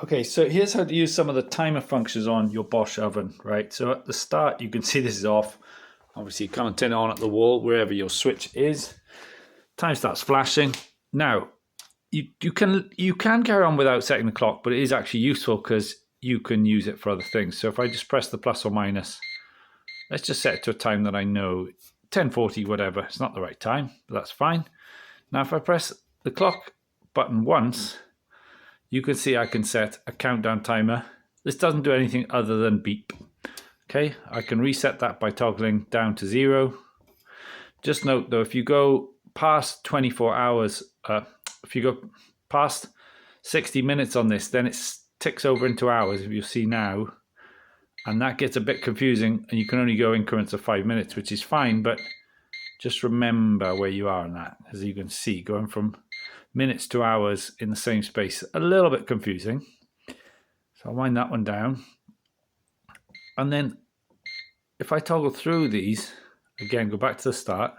Okay, so here's how to use some of the timer functions on your Bosch oven, right? So at the start, you can see this is off. Obviously, you can't turn it on at the wall, wherever your switch is. Time starts flashing. Now, you can carry on without setting the clock, but it is actually useful because you can use it for other things. So if I just press the plus or minus, let's just set it to a time that I know, 10:40, whatever. It's not the right time, but that's fine. Now, if I press the clock button once, you can see I can set a countdown timer. This doesn't do anything other than beep. Okay, I can reset that by toggling down to 0. Just note though, if you go past 24 hours, if you go past 60 minutes on this, then it ticks over into hours, if you see now. And that gets a bit confusing, and you can only go increments of 5 minutes, which is fine, but just remember where you are on that. As you can see, going from minutes to hours in the same space, a little bit confusing. So I'll wind that one down. And then if I toggle through these, again, go back to the start.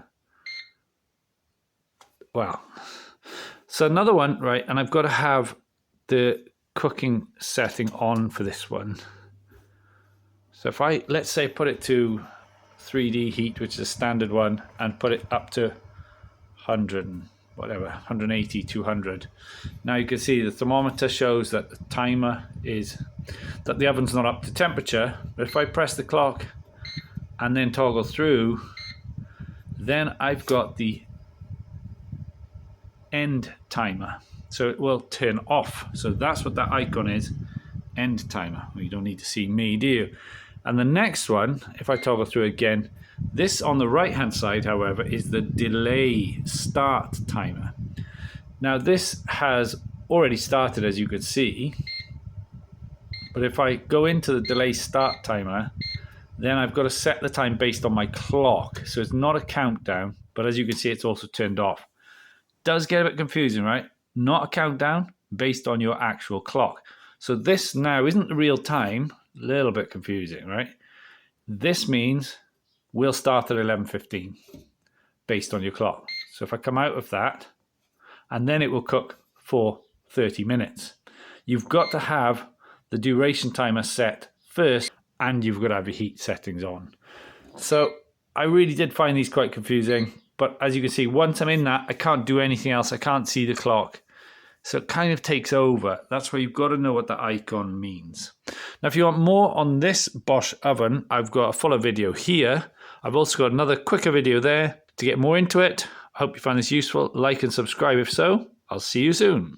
Wow. So another one, right, and I've got to have the cooking setting on for this one. So if I, let's say, put it to 3D heat, which is a standard one, and put it up to 100, whatever, 180, 200. Now you can see the thermometer shows that the timer is, that the oven's not up to temperature. But if I press the clock and then toggle through, then I've got the end timer. So it will turn off. So that's what that icon is, end timer. Well, you don't need to see me, do you? And the next one, if I toggle through again, this on the right hand side, however, is the delay start timer. Now this has already started, as you can see, but if I go into the delay start timer, then I've got to set the time based on my clock. So it's not a countdown, but as you can see, it's also turned off. Does get a bit confusing, right? Not a countdown based on your actual clock. So this now isn't the real time. A little bit confusing, right? This means we'll start at 11:15 based on your clock. So if I come out of that, and then it will cook for 30 minutes. You've got to have the duration timer set first, and you've got to have your heat settings on. So I really did find these quite confusing, but as you can see, once I'm in that, I can't do anything else. I can't see the clock. So it kind of takes over. That's where you've got to know what the icon means. Now, if you want more on this Bosch oven, I've got a fuller video here. I've also got another quicker video there to get more into it. I hope you find this useful. Like and subscribe if so. I'll see you soon.